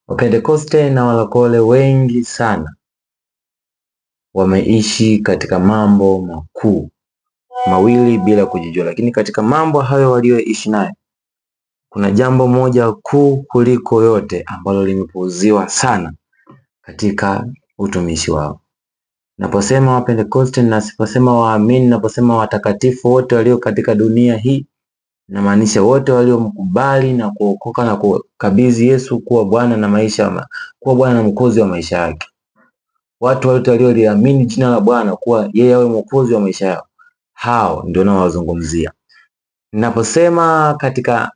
Wapentekoste na walokole wengi sana wameishi katika mambo makuu mawili bila kujijua, lakini katika mambo hayo walioishi nayo kuna jambo moja kuu kuliko yote ambalo limepuuziwa sana katika utumishi wao. Naposema Wapentekoste, naposema waamini, naposema watakatifu wote walio katika dunia hii, namaanisha wote waliomkubali na kuokoka na kukabidhi Yesu kuwa Bwana na Mwokozi wa maisha yake. Watu wote walioliamini jina la Bwana kuwa yeye awe Mwokozi wa maisha yao, hao ndio nawazungumzia. Ninaposema katika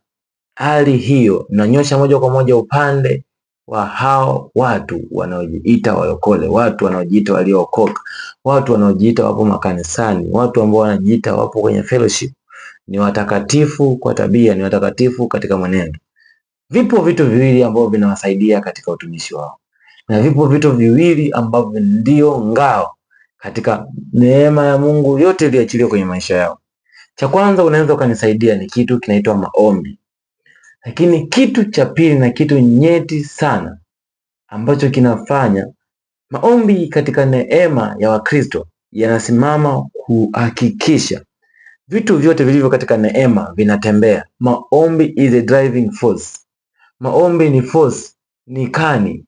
hali hiyo, nanyosha moja kwa moja upande wa hao watu wanaojiita walokole, watu wanaojiita waliookoka, watu wanaojiita wapo makanisani, watu ambao wanajiita wapo kwenye fellowship. Ni watakatifu kwa tabia, ni watakatifu katika mwenendo. Vipo vitu viwili ambavyo vinawasaidia katika utumishi wao, na vipo vitu viwili ambavyo ndio ngao katika neema ya Mungu yote iliyoachiliwa kwenye maisha yao. Cha kwanza unaweza ukanisaidia ni kitu kinaitwa maombi. Lakini kitu cha pili na kitu nyeti sana ambacho kinafanya maombi katika neema ya Wakristo yanasimama kuhakikisha vitu vyote vilivyo katika neema vinatembea. Maombi is a driving force. Maombi ni force, ni kani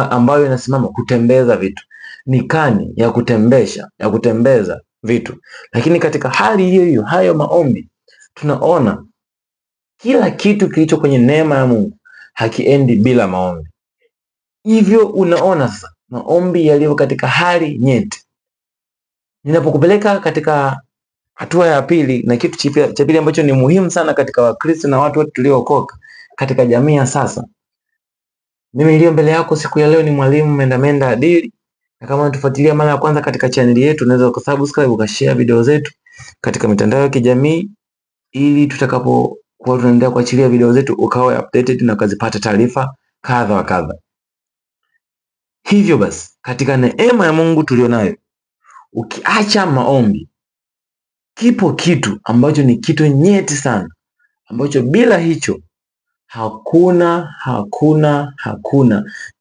ambayo inasimama kutembeza vitu, ni kani ya kutembeza vitu. Lakini katika hali hiyo hiyo, hayo maombi, tunaona kila kitu kilicho kwenye neema ya Mungu hakiendi bila maombi. Hivyo unaona sasa maombi yaliyo katika hali nyeti. Ninapokupeleka katika hatua ya pili, na kitu cha pili ambacho ni muhimu sana katika Wakristo na watu wote tuliookoka katika jamii ya sasa. Mimi niliyo mbele yako siku ya leo ni mwalimu Mendamenda Adili, na kama unatufuatilia mara ya kwanza katika channel yetu, unaweza ukasubscribe, ukashare video zetu katika mitandao ya kijamii, ili tutakapokuwa tunaendelea kuachilia video zetu ukawa updated na ukazipata taarifa kadha wa kadha. Hivyo basi, katika neema ya Mungu tulionayo, ukiacha maombi, kipo kitu ambacho ni kitu nyeti sana, ambacho bila hicho hakuna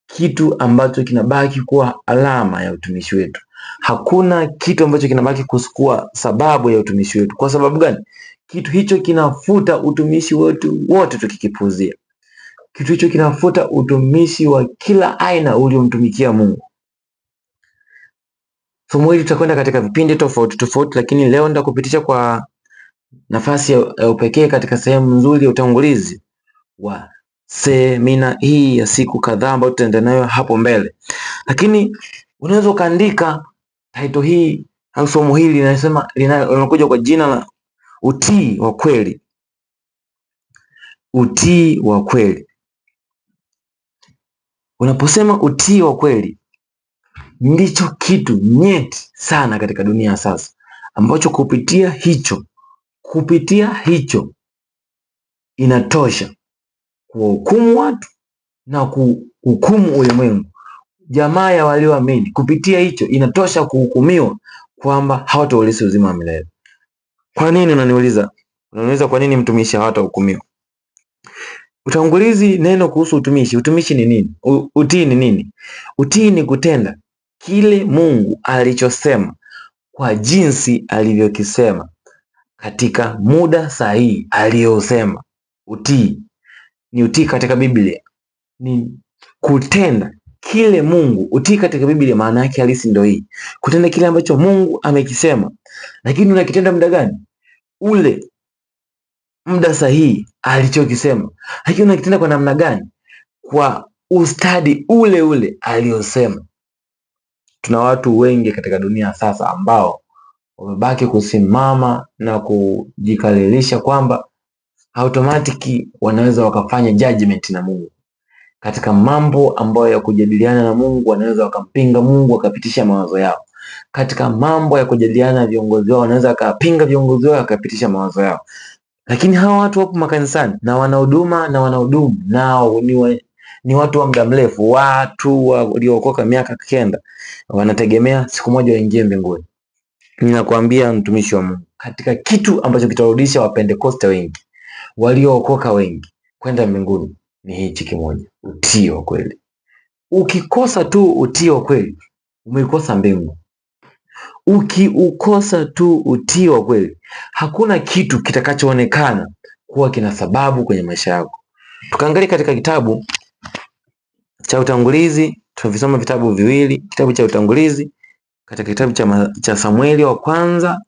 kitu ambacho kinabaki kuwa alama ya utumishi wetu. Hakuna kitu ambacho kinabaki kuwa sababu ya utumishi wetu. Kwa sababu gani? Kitu hicho kinafuta utumishi wetu wote tukikipuuzia. Kitu hicho kinafuta utumishi wa kila aina uliomtumikia Mungu. Somo hili tutakwenda katika vipindi tofauti, lakini leo nitakupitisha kwa nafasi ya upekee katika sehemu nzuri ya utangulizi wa semina hii ya siku kadhaa ambayo tutaenda nayo hapo mbele. Lakini unaweza ukaandika title hii au somo hili linakuja kwa jina la utii wa kweli. Utii wa kweli. Unaposema utii wa kweli, ndicho kitu nyeti sana katika dunia sasa, ambacho kupitia hicho inatosha kuhukumu watu na kuhukumu ulimwengu. Jamaa ya walioamini, kupitia hicho inatosha kuhukumiwa kwamba hawataurithi uzima wa milele. Kwa nini unaniuliza? Unaniuliza kwa nini mtumishi hawatahukumiwa? Utangulizi, neno kuhusu utumishi. Utumishi ni nini? Utii ni nini? Utii ni kutenda kile Mungu alichosema kwa jinsi alivyokisema katika muda sahihi aliyosema. Utii ni utii katika Biblia, ni kutenda kile Mungu. Utii katika Biblia maana yake halisi ndio hii, kutenda kile ambacho Mungu amekisema. Lakini unakitenda muda gani? Ule muda sahihi alichokisema. Lakini unakitenda kwa namna gani? Kwa ustadi ule aliyosema. Tuna watu wengi katika dunia sasa ambao wamebaki kusimama na kujikalilisha kwamba automatic wanaweza wakafanya judgment na Mungu. Katika mambo ambayo ya kujadiliana na Mungu wanaweza wakampinga Mungu, wakapitisha mawazo yao. Katika mambo ya kujadiliana na viongozi wao wanaweza wakapinga viongozi wao, wakapitisha mawazo yao. Lakini hawa watu wapo makanisani na wanahudumu nao ni watu wa muda mrefu, watu waliookoka miaka 9, wanategemea siku moja waingie mbinguni. Ninakwambia mtumishi wa Mungu, katika kitu ambacho kitarudisha Wapentekoste wengi, waliookoka wengi kwenda mbinguni, ni hichi kimoja: utii wa kweli. Ukikosa tu utii wa kweli, umeikosa mbingu. Ukiukosa tu utii wa kweli, hakuna kitu kitakachoonekana kuwa kina sababu kwenye maisha yako. Tukaangalia katika kitabu cha Utangulizi, tunavisoma vitabu viwili, kitabu cha Utangulizi katika kitabu cha Samueli wa kwanza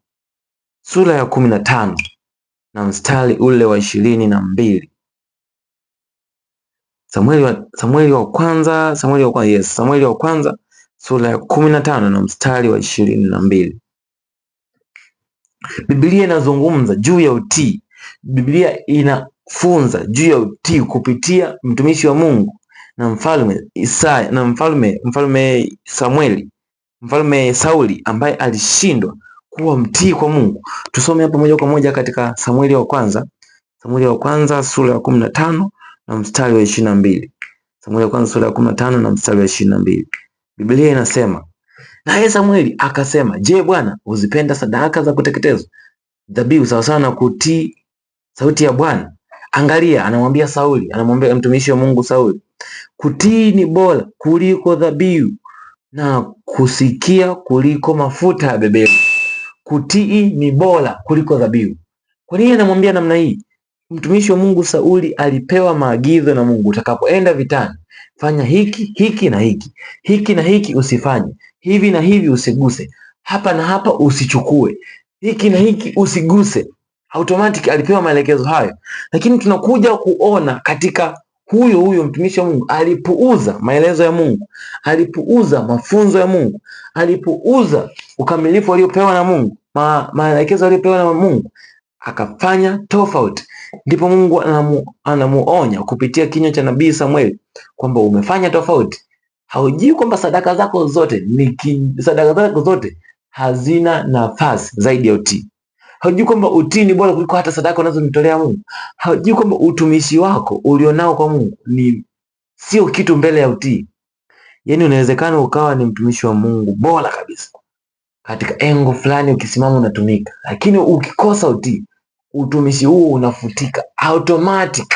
sura ya 15 na mstari ule wa 22. Samueli wa kwanza sura ya 15 na mstari wa 22. Biblia inazungumza juu ya utii. Biblia inafunza juu ya utii kupitia mtumishi wa Mungu na mfalme Isaya na mfalme Sauli ambaye alishindwa kuwa mtii kwa Mungu. Tusome hapa moja kwa moja katika Samueli wa kwanza sura ya 15 na mstari wa 22. Samueli wa kwanza sura ya 15 na mstari wa 22. Biblia inasema, naye Samueli akasema, je, Bwana huzipenda sadaka za kuteketezwa, dhabihu sawasawa na kutii sauti ya Bwana? Angalia, anamwambia Sauli, anamwambia mtumishi wa Mungu Sauli, kutii ni bora kuliko dhabihu na kusikia kuliko mafuta ya beberu. Kutii ni bora kuliko dhabihu. Kwa nini anamwambia namna hii? Mtumishi wa Mungu Sauli alipewa maagizo na Mungu, utakapoenda vitani fanya hiki, hiki na hiki, hiki na hiki usifanye, hivi na hivi usiguse, hapa na hapa usichukue, hiki na hiki usiguse. Automatic alipewa maelekezo hayo, lakini tunakuja kuona katika huyo mtumishi wa Mungu alipuuza maelezo ya Mungu, alipuuza mafunzo ya Mungu, alipuuza ukamilifu aliopewa na Mungu, maelekezo aliopewa na Mungu, akafanya tofauti. Ndipo Mungu anamuonya kupitia kinywa cha nabii Samueli kwamba umefanya tofauti. Haujui kwamba sadaka zako zote hazina nafasi zaidi ya utii. Haujui kwamba utii ni bora kuliko hata sadaka unazomtolea Mungu. Haujui kwamba utumishi wako ulionao kwa Mungu ni sio kitu mbele ya utii. Yaani unawezekana ukawa ni mtumishi wa Mungu bora kabisa, katika engo fulani ukisimama unatumika, lakini ukikosa utii, utumishi huu unafutika automatic.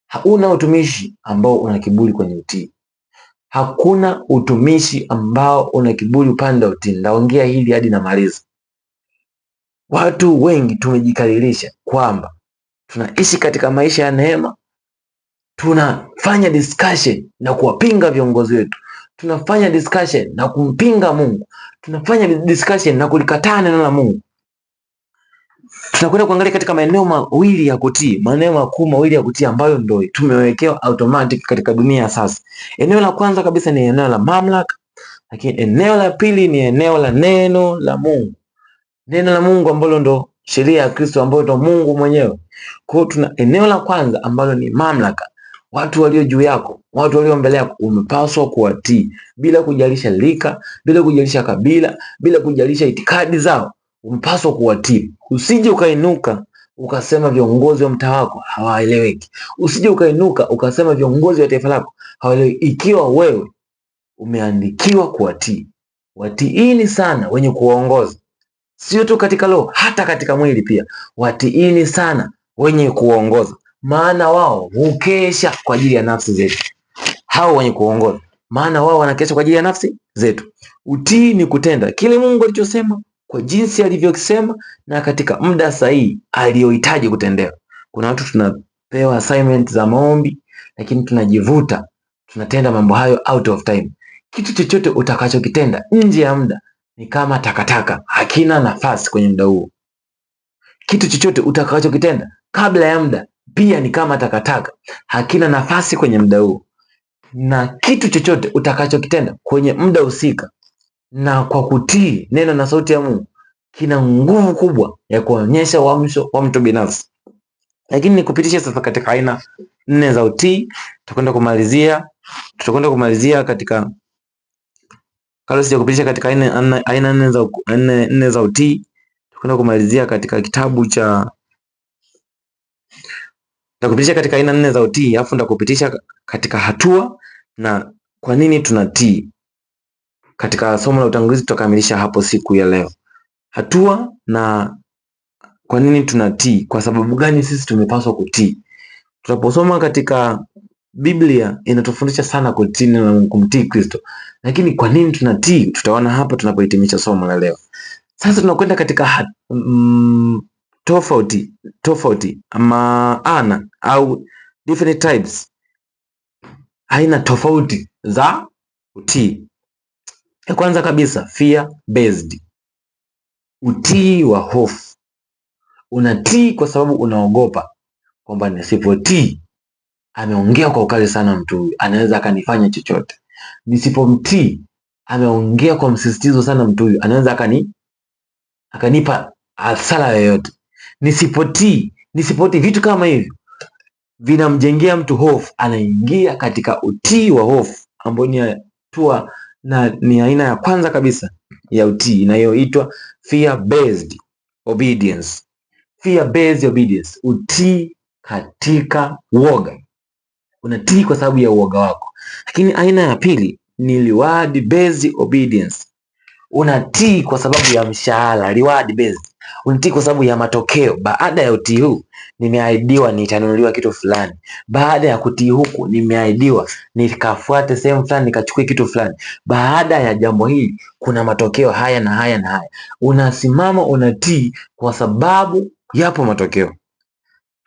Hauna utumishi ambao una kiburi kwenye utii. Hakuna utumishi ambao una kiburi upande wa utii. Ndaongea hili hadi namaliza. Watu wengi tumejikaririsha kwamba tunaishi katika maisha ya neema, tunafanya discussion na kuwapinga viongozi wetu, tunafanya discussion na kumpinga Mungu, tunafanya discussion na kulikataa neno la Mungu. Tunakwenda kuangalia katika maeneo mawili ya kutii, maeneo makuu mawili ya kutii ambayo ndio tumewekewa automatic katika dunia ya sasa. Eneo la kwanza kabisa ni eneo la mamlaka, lakini eneo la pili ni eneo la neno la Mungu. Neno la Mungu ambalo ndo sheria ya Kristo ambayo ndo Mungu mwenyewe. Kwa hiyo tuna eneo la kwanza ambalo ni mamlaka. Watu walio juu yako, watu walio mbele yako umepaswa kuwatii bila kujalisha lika, bila kujalisha kabila, bila kujalisha itikadi zao. Umepaswa kuwatii. Usije ukainuka ukasema viongozi wa mtaa wako hawaeleweki. Usije ukainuka ukasema viongozi wa taifa lako hawaeleweki, ikiwa wewe umeandikiwa kuwatii. Watiini sana wenye kuwaongoza. Sio tu katika roho, hata katika mwili pia. Watiini sana wenye kuongoza, maana wao hukesha kwa ajili ya nafsi zetu. Hao wenye kuongoza, maana wao wanakesha kwa ajili ya nafsi zetu. Utii ni kutenda kile Mungu alichosema kwa jinsi alivyosema na katika muda sahihi aliyohitaji kutendewa. Kuna watu tunapewa assignment za maombi, lakini tunajivuta, tunatenda mambo hayo out of time. Kitu chochote utakachokitenda nje ya muda ni kama takataka, hakina nafasi kwenye muda huo. Kitu chochote utakachokitenda kabla ya muda pia ni kama takataka, hakina nafasi kwenye muda huo. Na kitu chochote utakachokitenda kwenye muda husika na kwa kutii neno na sauti ya Mungu kina nguvu kubwa ya kuonyesha uamsho wa mtu binafsi. Lakini nikupitishe sasa katika aina 4 za utii. Tutakwenda kumalizia katika kabla sijakupitisha katika aina 4 za utii, tutakwenda kumalizia katika kitabu cha nitakupitisha katika aina 4 za utii, alafu nitakupitisha katika hatua na kwa nini tunatii. Katika somo la utangulizi tutakamilisha hapo siku ya leo. Hatua na kwa nini tunatii, kwa sababu gani sisi tumepaswa kutii. Tunaposoma katika Biblia inatufundisha sana kutii na kumtii Kristo. Lakini kwa nini tunatii? Tutaona hapa tunapohitimisha somo la leo. Sasa tunakwenda katika tofauti maana au different types, aina tofauti za utii. Ya kwanza kabisa, fear based, utii wa hofu. Unatii kwa sababu unaogopa kwamba nisipotii, ameongea kwa ukali sana mtu huyu, anaweza akanifanya chochote. Nisipomtii, ameongea kwa msisitizo sana mtu huyu, anaweza akanipa hasara yoyote. Nisipotii, vitu kama hivyo vinamjengea mtu hofu. Anaingia katika utii wa hofu, ambao ni aina ya kwanza kabisa ya utii inayoitwa fear based obedience. Fear based obedience, utii katika uoga. Unatii kwa sababu ya uoga wako. Lakini aina ya pili ni reward based obedience. Unatii kwa sababu ya mshahara, reward based. Unatii kwa sababu ya matokeo. Baada ya utii huu, nimeahidiwa nitanunuliwa kitu fulani. Baada ya kutii huku, nimeahidiwa nikafuate sehemu fulani nikachukue kitu fulani. Baada ya jambo hili, kuna matokeo haya na haya na haya. Unasimama unatii kwa sababu yapo matokeo.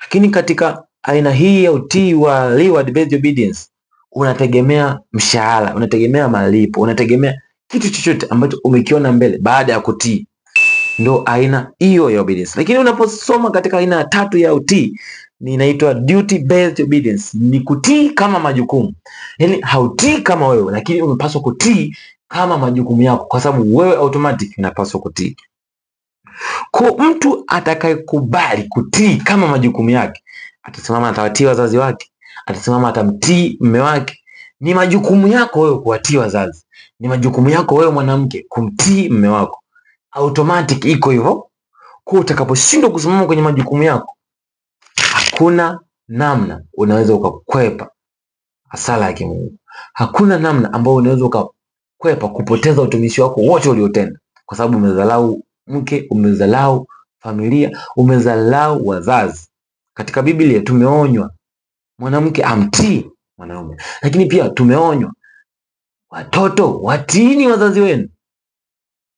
Lakini katika aina hii ya utii wa reward based obedience, unategemea mshahara, unategemea malipo, unategemea kitu chochote ambacho umekiona mbele baada ya kutii. Ndio aina hiyo ya obedience. Lakini unaposoma katika aina ya tatu ya utii, ni inaitwa duty based obedience. Ni kutii kama majukumu. Yaani hautii kama wewe, lakini umepaswa kutii kama majukumu yako, kwa sababu wewe automatic unapaswa kutii. Kwa mtu atakayekubali kutii kama majukumu yake, atasimama atawatii wazazi wake, atasimama atamtii mume wake. Ni majukumu yako wewe kuwatii wazazi, ni majukumu yako wewe mwanamke kumtii mume wako. Automatic iko hivyo. Kwa utakaposhindwa kusimama kwenye majukumu yako, hakuna namna unaweza ukakwepa hasara ya kimungu. Hakuna namna ambayo unaweza ukakwepa kupoteza utumishi wako wote uliotenda, kwa sababu umedharau mke, umedharau familia, umedharau wazazi. Katika Biblia tumeonywa mwanamke amtii mwanaume, lakini pia tumeonywa watoto watiini wazazi wenu.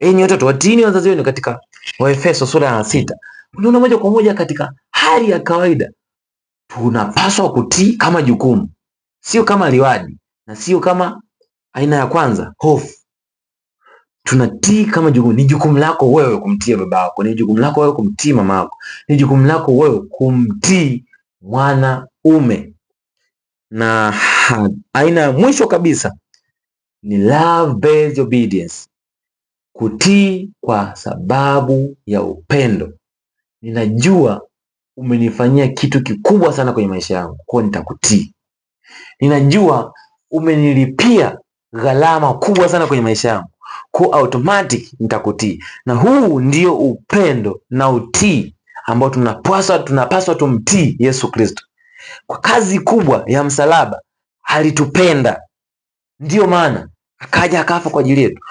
Enyi watoto watiini wazazi wenu, katika Waefeso sura ya 6. Unaona moja kwa moja katika hali ya kawaida tunapaswa kutii kama jukumu, sio kama liwadi na sio kama aina ya kwanza hofu. Tunatii kama jukumu. Ni jukumu lako wewe kumtii baba yako, ni jukumu lako wewe kumtii mama yako, ni jukumu lako wewe kumtii mwanaume. Na aina ya mwisho kabisa ni love based obedience, kutii kwa sababu ya upendo. Ninajua umenifanyia kitu kikubwa sana kwenye maisha yangu, kwa nitakutii. Ninajua umenilipia gharama kubwa sana kwenye maisha yangu, kwa automatic nitakutii. Na huu ndio upendo na utii ambao tunapaswa tumtii Yesu Kristo. Kwa kazi kubwa ya msalaba alitupenda, ndio maana akaja akafa kwa ajili yetu.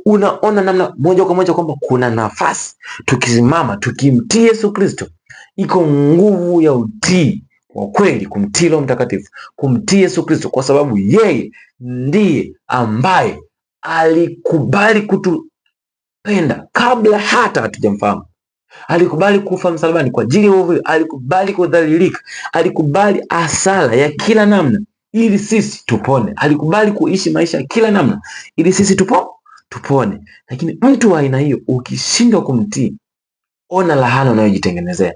Unaona namna moja kwa moja kwamba kuna nafasi tukisimama tukimtii Yesu Kristo, iko nguvu ya utii wa kweli, kumtii Roho Mtakatifu, kumtii Yesu Kristo, kwa sababu yeye ndiye ambaye alikubali kutupenda kabla hata hatujamfahamu. Alikubali kufa msalabani kwa ajili ya uovu, alikubali kudhalilika, alikubali hasara ya kila namna ili sisi tupone, alikubali kuishi maisha ya kila namna ili sisi tupone. Lakini mtu wa aina hiyo ukishindwa kumtii, ona laana unayojitengenezea.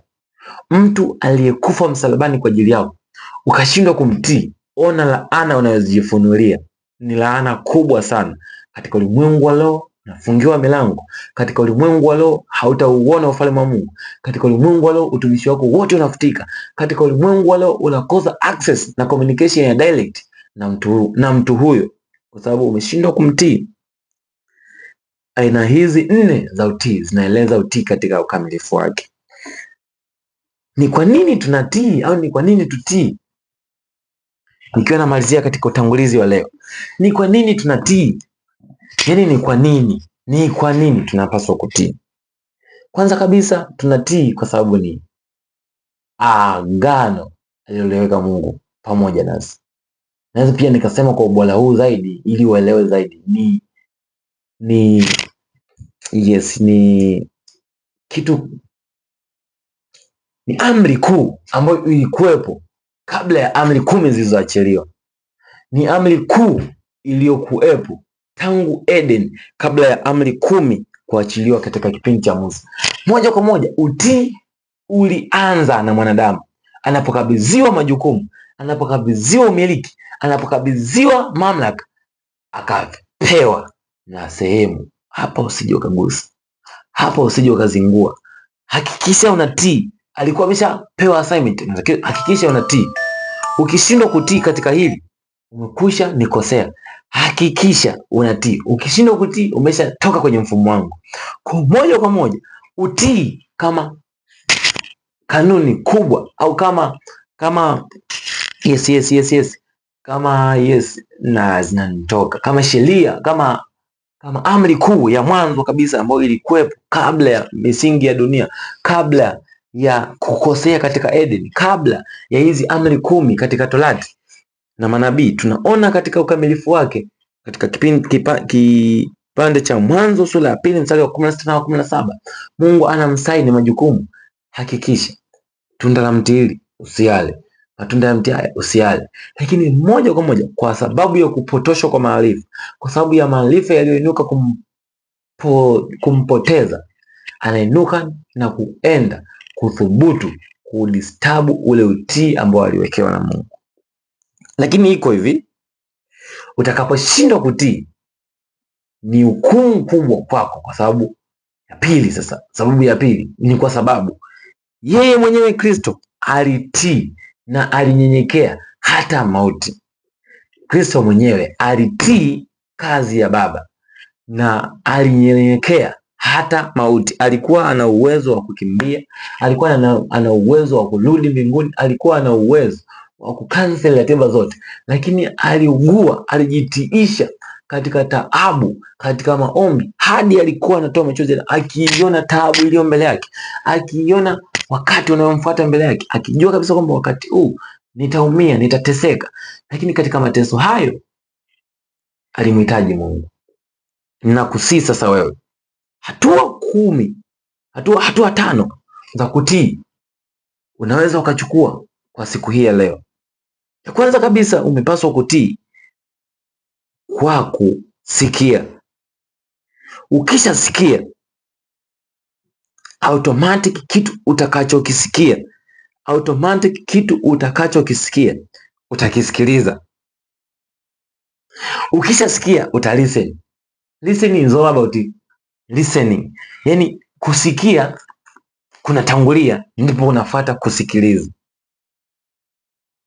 Mtu aliyekufa msalabani kwa ajili yako ukashindwa kumtii, ona laana unayojifunulia. Ni laana kubwa sana. Katika ulimwengu wa leo unafungiwa milango. Katika ulimwengu wa leo hautauona ufalme wa Mungu. Katika ulimwengu wa leo utumishi wako wote unafutika. Katika ulimwengu wa leo unakosa access na communication ya direct na mtu huyo, kwa sababu umeshindwa kumtii. Aina hizi 4 za utii zinaeleza utii katika ukamilifu wake. Ni kwa nini tunatii au ni kwa nini tutii? Nikiwa namalizia katika utangulizi wa leo, ni kwa nini tunatii? Yaani ni kwa nini tunapaswa kutii? Kwanza kabisa tunatii kwa sababu ni agano aliloliweka Mungu pamoja nasi. naweza pia nikasema kwa ubora huu zaidi ili uelewe zaidi, ni amri kuu ambayo ilikuwepo kabla ya amri 10 zilizoachiliwa. Ni amri kuu iliyokuwepo tangu Eden kabla ya amri 10 kuachiliwa katika kipindi cha Musa. Moja kwa moja utii ulianza na mwanadamu anapokabidhiwa majukumu, anapokabidhiwa umiliki, anapokabidhiwa mamlaka, akapewa na sehemu. Hapa usije ukagusa, hapa usije ukazingua. Hakikisha unatii. Alikuwa ameshapewa assignment, hakikisha unatii. Ukishindwa kutii katika hili, umekwisha nikosea. Hakikisha unatii. Ukishindwa kutii, umeshatoka kwenye mfumo wangu. Kwa moja utii kama kanuni kubwa, au kama na zinanitoka kama sheria, kama amri kuu ya mwanzo kabisa ambayo ilikuwepo kabla ya misingi ya dunia, kabla ya kukosea katika Eden, kabla ya hizi amri 10 katika Torati na manabii. Tunaona katika ukamilifu wake katika kipande cha Mwanzo sura ya 2 mstari wa 16 na 17. Mungu anamsaini majukumu. Hakikisha tunda la mti hili usiale, matunda ya mti haya usiale. Lakini moja kwa moja, kwa sababu ya kupotoshwa kwa maarifa, kwa sababu ya maarifa yaliyoinuka kumpoteza, anainuka na kuenda kuthubutu kudistabu ule utii ambao aliwekewa na Mungu. Lakini iko hivi, utakaposhindwa kutii ni hukumu kubwa kwako, kwa sababu ya pili. Sasa sababu ya pili ni kwa sababu yeye mwenyewe Kristo alitii na alinyenyekea hata mauti. Kristo mwenyewe alitii kazi ya Baba na alinyenyekea hata mauti. Alikuwa ana uwezo wa kukimbia, alikuwa ana uwezo wa kurudi mbinguni, alikuwa ana uwezo wa kukansel ratiba zote, lakini aliugua, alijitiisha katika taabu, katika maombi, hadi alikuwa anatoa machozi akiiona taabu iliyo mbele yake, akiiona wakati unayomfuata mbele yake, akijua kabisa kwamba wakati huu nitaumia, nitateseka. Lakini katika mateso hayo alimhitaji Mungu. Ninakusii sasa wewe, hatua 5 za kutii unaweza ukachukua kwa siku hii ya leo. Ya kwanza kabisa, umepaswa kutii kwa kusikia. Ukishasikia, automatic kitu utakachokisikia utakisikiliza. Ukishasikia utalisten. Listening is all about listening. Yani kusikia kunatangulia, ndipo unafuata kusikiliza.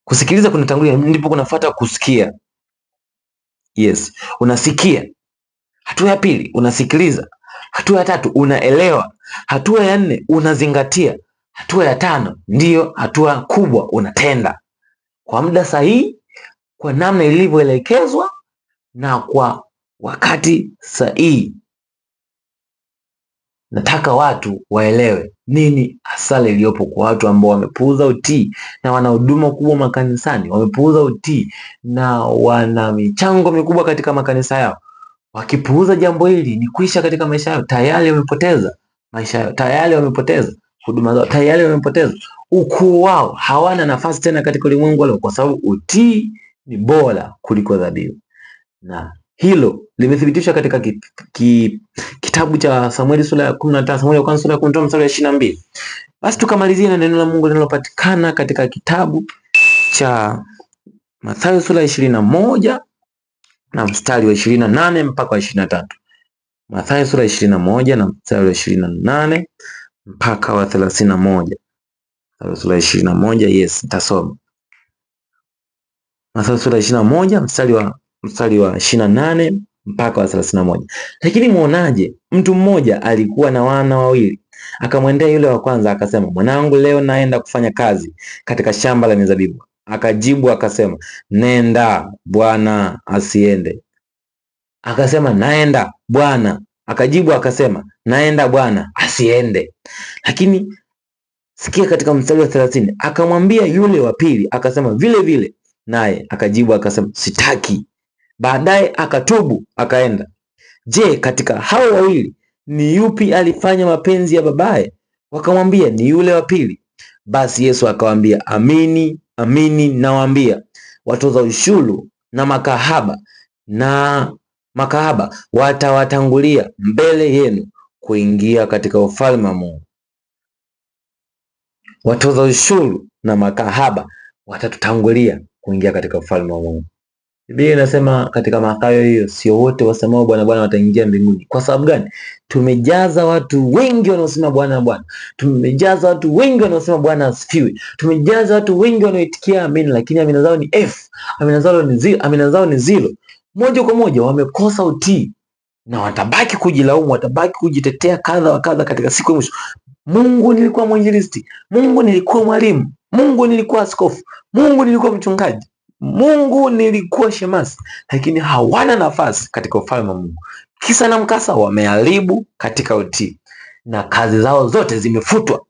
Kusikiliza kunatangulia, ndipo kunafuata kusikia. Yes, unasikia. Hatua ya pili unasikiliza. Hatua ya 3 unaelewa. Hatua ya 4 unazingatia. Hatua ya 5 ndiyo hatua kubwa, unatenda kwa muda sahihi, kwa namna ilivyoelekezwa na kwa wakati sahihi. Nataka watu waelewe nini hasara iliyopo kwa watu ambao wamepuuza utii na wana huduma kubwa makanisani, wamepuuza utii na wana michango mikubwa katika makanisa yao. Wakipuuza jambo hili, ni kuisha katika maisha yao. Tayari wamepoteza maisha yao, tayari wamepoteza huduma zao, tayari wamepoteza ukuu wao. Hawana nafasi tena katika ulimwengu leo, kwa sababu utii ni bora kuliko dhabihu. Na hilo limethibitishwa katika kitabu cha Samueli sura ya 15, Samueli wa kwanza sura ya 15 mstari wa 22. Basi tukamalizia na neno la Mungu linalopatikana katika kitabu cha Mathayo sura ya 21 na mstari wa 28 mpaka wa 23. Mathayo sura ya 21 na mstari wa 28 mpaka wa 31. Mathayo sura ya 21, yes, nitasoma. Mathayo sura ya 21 mstari wa 28 mpaka wa 31. Lakini muonaje, mtu mmoja alikuwa na wana wawili. Akamwendea yule wa kwanza akasema, mwanangu, leo naenda kufanya kazi katika shamba la mizabibu. Akajibu akasema, nenda, bwana asiende. Akasema, naenda bwana. Akajibu akasema, naenda bwana asiende. Lakini sikia katika mstari wa 30, akamwambia yule wa pili akasema, vile vile naye akajibu akasema sitaki. Baadaye akatubu akaenda. Je, katika hao wawili ni yupi alifanya mapenzi ya babaye? Wakamwambia ni yule wa pili. Basi Yesu akawaambia, amini amini nawaambia, watoza ushuru na makahaba watawatangulia mbele yenu kuingia katika ufalme wa Mungu. Watoza ushuru na makahaba watatutangulia kuingia katika ufalme wa Mungu. Biblia inasema katika Mathayo hiyo, sio wote wasemao Bwana Bwana wataingia mbinguni. Kwa sababu gani? Tumejaza watu wengi wanaosema Bwana Bwana. Tumejaza watu wengi wanaosema Bwana asifiwe. Tumejaza watu wengi wanaoitikia amina, lakini amina zao ni F, amina zao ni zero. Moja kwa moja wamekosa utii na watabaki kujilaumu, watabaki kujitetea kadha wa kadha katika siku ya mwisho. Mungu, nilikuwa mwinjilisti. Mungu, nilikuwa mwalimu. Mungu, nilikuwa askofu. Mungu, nilikuwa mchungaji. Mungu, nilikuwa shemasi, lakini hawana nafasi katika ufalme wa Mungu. Kisa na mkasa, wameharibu katika utii na kazi zao zote zimefutwa.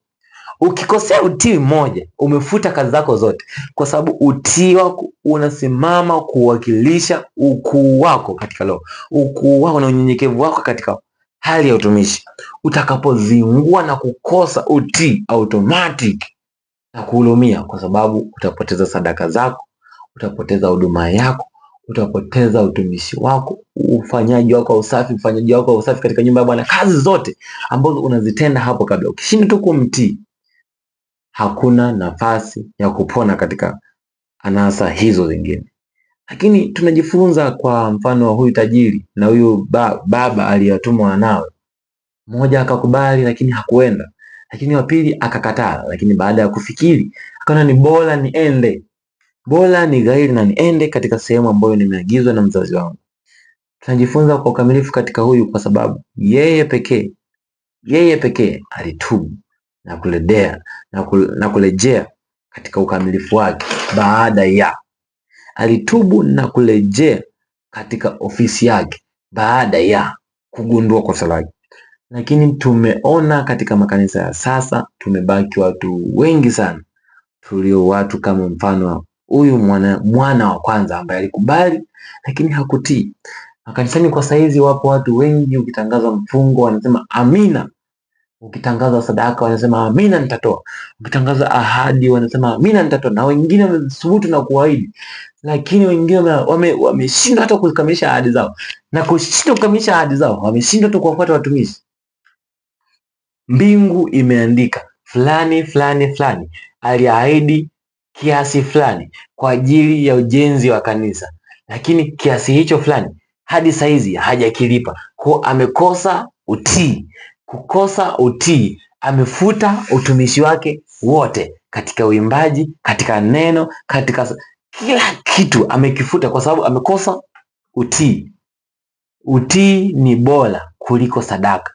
Ukikosea utii mmoja, umefuta kazi zako zote, kwa sababu utii wako unasimama kuwakilisha ukuu wako katika roho, ukuu wako na unyenyekevu wako katika hali ya utumishi. Utakapozingua na kukosa utii, automatic na kuhurumia, kwa sababu utapoteza sadaka zako, utapoteza huduma yako, utapoteza utumishi wako, ufanyaji wako wa usafi katika nyumba ya Bwana, kazi zote ambazo unazitenda hapo kabla. Ukishinda tu kumtii, hakuna nafasi ya kupona katika anasa hizo zingine. Lakini tunajifunza kwa mfano wa huyu tajiri na huyu baba aliyatuma wanawe. Mmoja akakubali lakini hakuenda, lakini wa pili akakataa, lakini baada ya kufikiri akaona ni bora niende, bora ni ghairi na niende katika sehemu ambayo nimeagizwa na mzazi wangu. Tunajifunza kwa ukamilifu katika huyu, kwa sababu yeye pekee alitubu na kurejea katika ukamilifu wake. Alitubu na kurejea katika ofisi yake baada ya kugundua kosa lake. Lakini tumeona katika makanisa ya sasa, tumebaki watu wengi sana tulio watu kama mfano huyu mwana wa kwanza ambaye alikubali lakini hakutii. Makanisani kwa saizi wapo watu wengi, ukitangaza mfungo wanasema amina, ukitangaza sadaka wanasema amina nitatoa, ukitangaza ahadi wanasema amina nitatoa, na wengine wamethubutu na kuahidi, lakini wengine wameshindwa hata kukamilisha ahadi zao, na kushindwa kukamilisha ahadi zao wameshindwa tu kuwafuata watumishi. Mbingu imeandika fulani fulani fulani aliahidi kiasi fulani kwa ajili ya ujenzi wa kanisa, lakini kiasi hicho fulani hadi saizi hajakilipa. Kwa amekosa utii. Kukosa utii, amefuta utumishi wake wote katika uimbaji, katika neno, katika kila kitu amekifuta kwa sababu amekosa utii. Utii ni bora kuliko sadaka.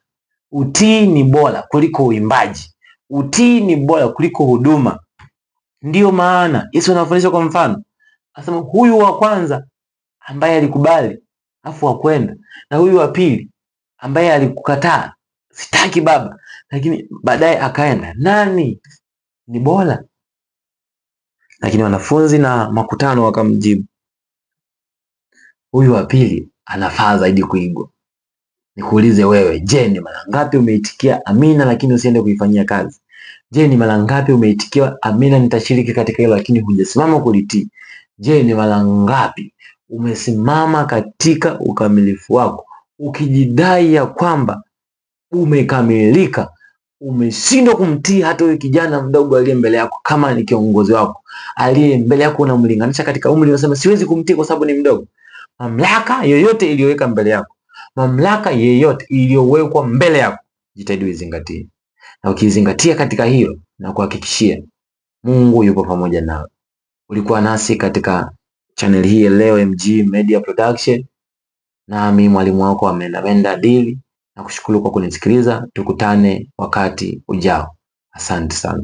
Utii ni bora kuliko uimbaji. Utii ni bora kuliko huduma. Ndiyo maana Yesu anafundisha kwa mfano, anasema huyu wa kwanza ambaye alikubali afu hakwenda, na huyu wa pili ambaye alikukataa, sitaki baba, lakini baadaye akaenda, nani ni bora? Lakini wanafunzi na makutano wakamjibu, huyu wa pili anafaa zaidi kuigwa. Nikuulize wewe, je, ni mara ngapi umeitikia amina lakini usiende kuifanyia kazi? Je, ni mara ngapi umeitikia amina nitashiriki katika hilo lakini hujasimama kulitii? Je, ni mara ngapi umesimama katika ukamilifu wako ukijidai ya kwamba umekamilika, umeshindwa kumtii hata huyo kijana mdogo aliye mbele yako? Kama ni kiongozi wako aliye mbele yako, unamlinganisha katika umri, unasema siwezi kumtii kwa sababu ni mdogo. Mamlaka yoyote iliyoweka mbele yako, mamlaka yeyote iliyowekwa mbele yako, jitahidi uizingatie. Na ukizingatia katika hilo, na kuhakikishia Mungu yupo pamoja nawe. Ulikuwa nasi katika channel hii leo, MG Media Production, nami mwalimu wako Amenda Dili, na kushukuru kwa kunisikiliza. Tukutane wakati ujao. Asante sana.